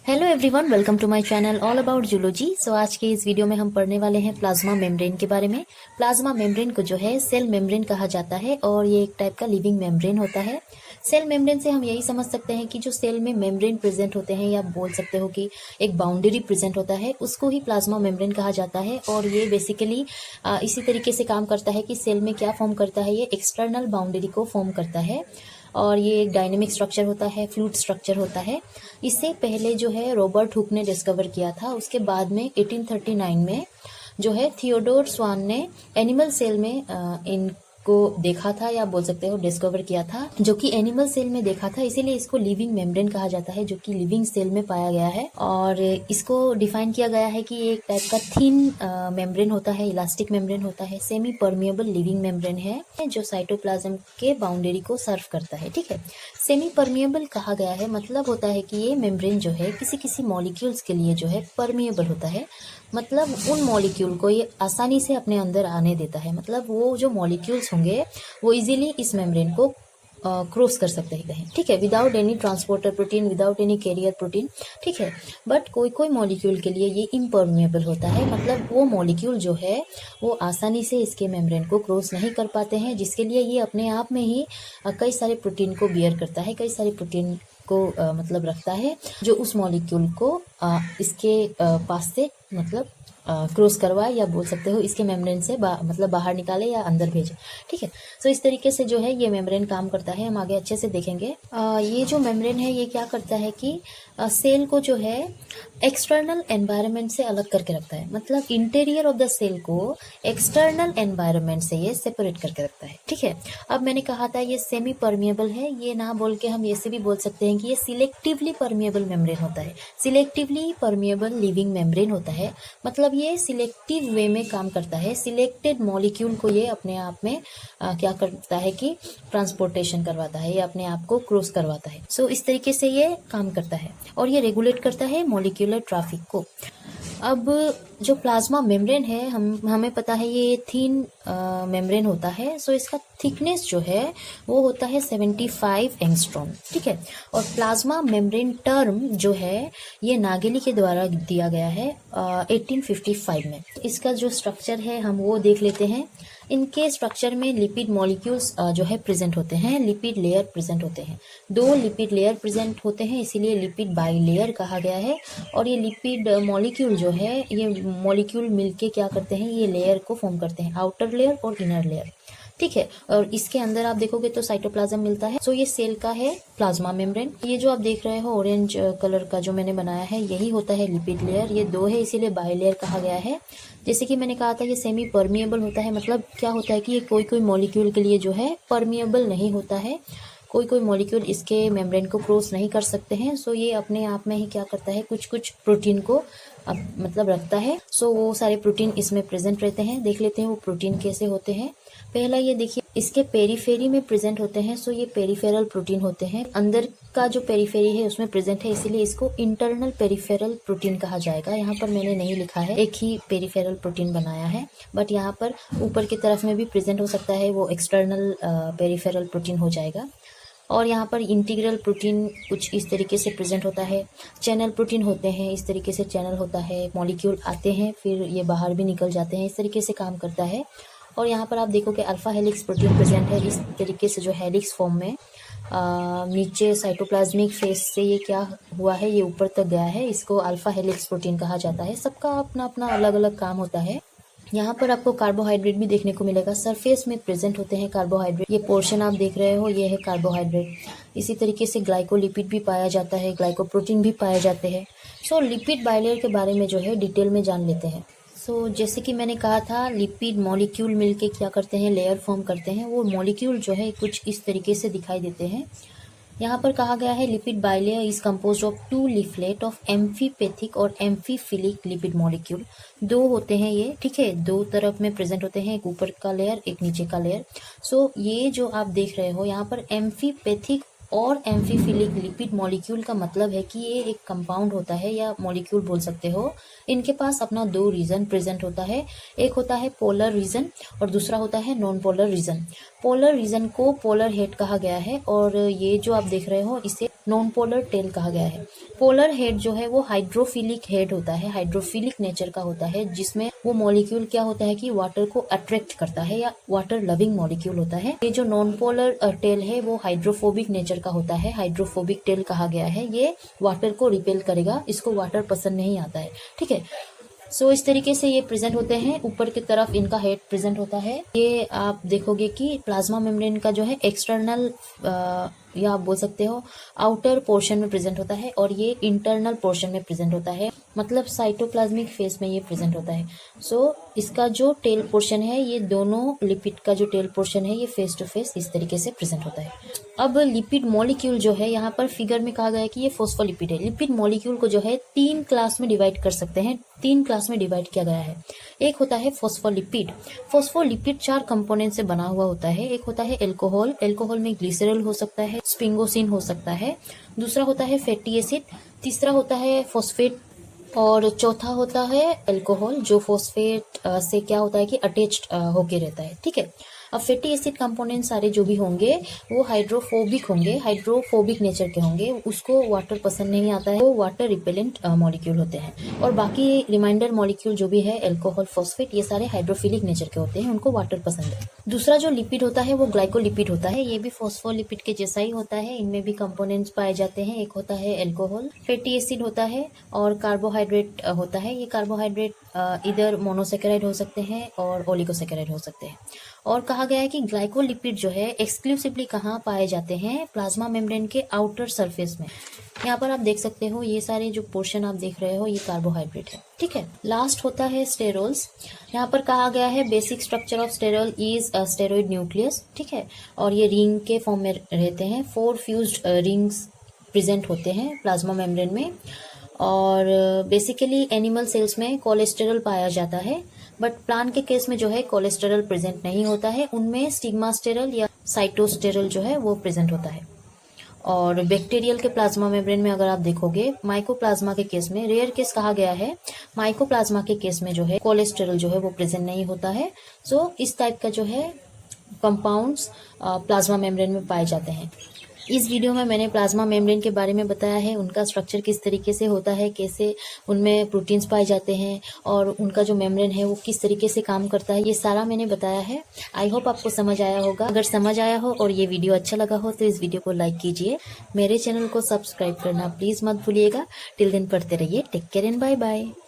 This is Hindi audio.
Hello everyone, welcome to my channel all about zoology. So आज के इस वीडियो में हम पढ़ने वाले हैं प्लाज्मा मेम्ब्रेन के बारे में। प्लाज्मा मेम्ब्रेन को जो है सेल मेम्ब्रेन कहा जाता है और ये एक टाइप का लिविंग मेम्ब्रेन होता है। सेल मेम्ब्रेन से हम यही समझ सकते हैं कि जो सेल में मेम्ब्रेन प्रेजेंट होते हैं, या बोल सकते हो कि एक बाउंड्री प्रेजेंट होता है, उसको ही प्लाज्मा मेम्ब्रेन कहा जाता है। और ये बेसिकली इसी तरीके से काम करता है कि सेल में क्या फॉर्म करता है, ये एक्सटर्नल बाउंड्री को फॉर्म करता है। और ये एक डायनेमिक स्ट्रक्चर होता है, फ्लूइड स्ट्रक्चर होता है। इससे पहले जो है रॉबर्ट हुक ने डिस्कवर किया था। उसके बाद में 1839 में जो है थियोडोर स्वान ने एनिमल सेल में इनको देखा था, या बोल सकते हो डिस्कवर किया था, जो कि एनिमल सेल में देखा था। इसीलिए इसको लिविंग मेम्ब्रेन कहा जाता है, जो कि लिविंग सेल में पाया गया है। और इसको डिफाइन किया गया है कि ये एक टाइप का थिन मेम्ब्रेन होता है, इलास्टिक मेम्ब्रेन होता है, सेमी परमिएबल लिविंग मेम्ब्रेन है, जो साइटोप्लाज्म के बाउंड्री को सर्व करता है। ठीक है, सेमी परमिएबल कहा गया है, मतलब होता है कि ये मेम्ब्रेन जो है किसी किसी मॉलिक्यूल्स के लिए जो है परमिएबल होता है। मतलब उन मॉलिक्यूल को ये आसानी से अपने अंदर आने देता है। मतलब वो जो मॉलिक्यूल्स होंगे वो इजीली इस मेम्ब्रेन को क्रॉस कर सकते हैं कहीं। ठीक है, without any transporter protein, without any carrier protein. ठीक है, बट कोई कोई मॉलिक्यूल के लिए ये इम्परमिएबल होता है। मतलब वो मॉलिक्यूल जो है वो आसानी से इसके मेम्ब्रेन को क्रॉस नहीं कर पाते हैं, जिसके लिए ये अपने आप में ही कई सारे प्रोटीन को बियर करता है, कई सारे प्रोटीन को मतलब रखता है, जो उस मॉलिक्यूल को इसके पास से मतलब क्रॉस करवाए, या बोल सकते हो इसके मेम्ब्रेन से मतलब बाहर निकाले या अंदर भेजे। ठीक है, सो इस तरीके से जो है ये मेम्ब्रेन काम करता है। हम आगे अच्छे से देखेंगे। ये जो मेम्ब्रेन है ये क्या करता है कि सेल को जो है एक्सटर्नल एनवायरनमेंट से अलग करके रखता है। मतलब इंटीरियर ऑफ द सेल को एक्सटर्नल एनवायरनमेंट से ये सेपरेट करके रखता है। ठीक है, अब मैंने कहा था ये सेमी परमिएबल है, ये ना बोल के हम ऐसे भी बोल सकते हैं कि ये सिलेक्टिवली परमिएबल मेम्ब्रेन होता है। सिलेक्टिवली परमिएबल लिविंग मेम्ब्रेन होता है। मतलब ये सिलेक्टिव वे में काम करता है। सिलेक्टेड मॉलिक्यूल को ये अपने आप में क्या करता है कि ट्रांसपोर्टेशन करवाता है, ये अपने आप को क्रॉस करवाता है। सो इस तरीके से ये काम करता है और ये रेगुलेट करता है मॉलिक्यूलर ट्रैफिक को। अब जो प्लाज्मा मेम्ब्रेन है, हमें पता है ये थिन मेम्ब्रेन होता है। सो इसका थिकनेस जो है वो होता है 75 एंगस्ट्रॉम। ठीक है, और प्लाज्मा मेम्ब्रेन टर्म जो है ये नागेली के द्वारा दिया गया है 1855 में। इसका जो स्ट्रक्चर है हम वो देख लेते हैं। इनके स्ट्रक्चर में लिपिड मॉलिक्यूल्स जो है प्रेजेंट होते हैं, लिपिड लेयर प्रेजेंट होते हैं। 2 लिपिड लेयर प्रेजेंट होते हैं, इसीलिए लिपिड बाइलेयर कहा गया है। और ये लिपिड मॉलिक्यूल जो है, ये मॉलिक्यूल मिलके क्या करते हैं, ये लेयर को फॉर्म करते हैं, आउटर लेयर और इनर लेयर। ठीक है, और इसके अंदर आप देखोगे तो साइटोप्लाज्म मिलता है। सो ये सेल का है प्लाज्मा मेम्ब्रेन। ये जो आप देख रहे हो ऑरेंज कलर का जो मैंने बनाया है, यही होता है लिपिड लेयर। ये 2 है, इसीलिए बाइलेयर कहा गया है। जैसे कि मैंने कहा था ये सेमी परमिएबल होता है। मतलब क्या होता है कि ये कोई कोई मॉलिक्यूल के लिए जो है परमिएबल नहीं होता है। कोई कोई मॉलिक्यूल इसके मेम्ब्रेन को क्रॉस नहीं कर सकते हैं। सो ये अपने आप में ही क्या करता है, कुछ कुछ प्रोटीन को मतलब रखता है। सो वो सारे प्रोटीन इसमें प्रेजेंट रहते हैं। देख लेते हैं वो प्रोटीन कैसे होते हैं। पहला ये देखिए, इसके पेरीफेरी में प्रेजेंट होते हैं। सो ये पेरीफेरल प्रोटीन होते हैं। अंदर का जो पेरीफेरी है उसमें प्रेजेंट है, इसीलिए इसको इंटरनल पेरीफेरल प्रोटीन कहा जाएगा। यहाँ पर मैंने नहीं लिखा है, एक ही पेरीफेरल प्रोटीन बनाया है, बट यहाँ पर ऊपर की तरफ में भी प्रेजेंट हो सकता है, वो एक्सटर्नल पेरीफेरल प्रोटीन हो जाएगा। और यहाँ पर इंटीग्रल प्रोटीन कुछ इस तरीके से प्रेजेंट होता है। चैनल प्रोटीन होते हैं, इस तरीके से चैनल होता है। मॉलिक्यूल आते हैं, फिर ये बाहर भी निकल जाते हैं, इस तरीके से काम करता है। और यहाँ पर आप देखो कि अल्फा हेलिक्स प्रोटीन प्रेजेंट है, इस तरीके से जो हेलिक्स फॉर्म में नीचे साइटोप्लाज्मिक फेस से ये क्या हुआ है, ये ऊपर तक गया है। इसको अल्फा हेलिक्स प्रोटीन कहा जाता है। सबका अपना अपना अलग अलग काम होता है। यहाँ पर आपको कार्बोहाइड्रेट भी देखने को मिलेगा, सरफेस में प्रेजेंट होते हैं कार्बोहाइड्रेट। ये पोर्शन आप देख रहे हो, ये है कार्बोहाइड्रेट। इसी तरीके से ग्लाइकोलिपिड भी पाया जाता है, ग्लाइकोप्रोटीन भी पाए जाते हैं। सो लिपिड बाइलेयर के बारे में जो है डिटेल में जान लेते हैं। सो जैसे कि मैंने कहा था, लिपिड मॉलिक्यूल मिलके क्या करते हैं, लेयर फॉर्म करते हैं। वो मॉलिक्यूल जो है कुछ इस तरीके से दिखाई देते हैं। यहाँ पर कहा गया है lipid bilayer is composed of 2 leaflet of amphipathic और एम्फीफिलिक लिपिड मॉलिक्यूल। 2 होते हैं ये। ठीक है, 2 तरफ में प्रेजेंट होते हैं, एक ऊपर का लेयर, एक नीचे का लेयर। सो ये जो आप देख रहे हो यहाँ पर एम्फीपैथिक और एम्फीफिलिक लिपिड मॉलिक्यूल का मतलब है कि ये एक कंपाउंड होता है, या मॉलिक्यूल बोल सकते हो। इनके पास अपना 2 रीजन प्रेजेंट होता है। एक होता है पोलर रीजन और दूसरा होता है non polar region. Polar region को पोलर हेड कहा गया है, और ये जो आप देख रहे हो इसे नॉन पोलर टेल कहा गया है। पोलर हेड जो है वो हाइड्रोफिलिक हेड होता है, हाइड्रोफिलिक नेचर का होता है, जिसमें वो मॉलिक्यूल क्या होता है कि वाटर को अट्रैक्ट करता है या वाटर लविंग मॉलिक्यूल होता है। ये जो नॉन पोलर टेल है वो हाइड्रोफोबिक नेचर का होता है, हाइड्रोफोबिक टेल कहा गया है। ये वाटर को रिपेल करेगा, इसको वाटर पसंद नहीं आता है, ठीक है। सो इस तरीके से ये प्रेजेंट होते हैं। ऊपर की तरफ इनका हेड प्रेजेंट होता है। ये आप देखोगे कि प्लाज्मा मेम्ब्रेन का जो है एक्सटर्नल या आप बोल सकते हो आउटर पोर्शन में प्रेजेंट होता है और ये इंटरनल पोर्शन में प्रेजेंट होता है, मतलब साइटोप्लाज्मिक फेस में ये प्रेजेंट होता है। सो इसका जो टेल पोर्शन है, ये दोनों लिपिड का जो टेल पोर्शन है ये फेस टू फेस इस तरीके से प्रेजेंट होता है। अब लिपिड मॉलिक्यूल जो है, यहाँ पर फिगर में कहा गया है कि ये फोस्फोलिपिड है। लिपिड मॉलिक्यूल को जो है 3 क्लास में डिवाइड कर सकते हैं, 3 क्लास में डिवाइड किया गया है। एक होता है फोस्फोलिपिड। फोस्फोलिपिड 4 कंपोनेंट से बना हुआ होता है। एक होता है एल्कोहल, एल्कोहल में ग्लिसरॉल हो सकता है, स्पिंगोसिन हो सकता है। दूसरा होता है फैटी एसिड, तीसरा होता है फॉस्फेट और चौथा होता है अल्कोहल, जो फॉस्फेट से क्या होता है कि अटैच्ड होके रहता है, ठीक है। अब फैटी एसिड कंपोनेंट सारे जो भी होंगे वो हाइड्रोफोबिक होंगे, हाइड्रोफोबिक नेचर के होंगे, उसको वाटर पसंद नहीं आता है, वो वाटर रिपेलेंट मॉलिक्यूल होते हैं। और बाकी रिमाइंडर मॉलिक्यूल जो भी है अल्कोहल, फॉस्फेट, ये सारे हाइड्रोफिलिक नेचर के होते हैं, उनको वाटर पसंद है। दूसरा जो लिपिड होता है वो ग्लाइकोलिपिड होता है। ये भी फॉस्फोलिपिड के जैसा ही होता है, इनमें भी कंपोनेंट्स पाए जाते हैं। एक होता है अल्कोहल, फैटी एसिड होता है और कार्बोहाइड्रेट होता है। ये कार्बोहाइड्रेट इधर मोनोसेकेराइड हो सकते हैं और ओलिगोसेकेराइड हो सकते हैं। और कहा गया है कि ग्लाइकोलिपिड जो है एक्सक्लूसिवली कहाँ पाए जाते हैं, प्लाज्मा मेम्ब्रेन के आउटर सरफेस में। यहाँ पर आप देख सकते हो ये सारे जो पोर्शन आप देख रहे हो ये कार्बोहाइड्रेट है, ठीक है। लास्ट होता है स्टेरोल्स। यहाँ पर कहा गया है basic structure of sterol is steroid nucleus, ठीक है। और ये रिंग के फॉर्म में रहते हैं। 4 फ्यूज्ड रिंग्स प्रेजेंट होते हैं प्लाज्मा मेम्ब्रेन में। और बेसिकली एनिमल सेल्स में कोलेस्टेरॉल पाया जाता है, बट प्लांट के केस में जो है कोलेस्टेरॉल प्रेजेंट नहीं होता है, उनमें स्टिग्मास्टेरल या साइटोस्टेरल जो है वो प्रेजेंट होता है। और बैक्टीरियल के प्लाज्मा मेम्ब्रेन में अगर आप देखोगे, माइकोप्लाज्मा के केस में, रेयर केस कहा गया है, माइकोप्लाज्मा के केस में जो है कोलेस्टेरॉल जो है वो प्रेजेंट नहीं होता है। सो इस टाइप का जो है कंपाउंड्स प्लाज्मा मेम्ब्रेन में पाए जाते हैं। इस वीडियो में मैंने प्लाज्मा मेम्ब्रेन के बारे में बताया है, उनका स्ट्रक्चर किस तरीके से होता है, कैसे उनमें प्रोटीन्स पाए जाते हैं और उनका जो मेम्ब्रेन है वो किस तरीके से काम करता है, ये सारा मैंने बताया है। आई होप आपको समझ आया होगा। अगर समझ आया हो और ये वीडियो अच्छा लगा हो तो इस वीडियो को लाइक कीजिए, मेरे चैनल को सब्सक्राइब करना प्लीज मत भूलिएगा। टिल दिन पढ़ते रहिए। Take care and bye bye.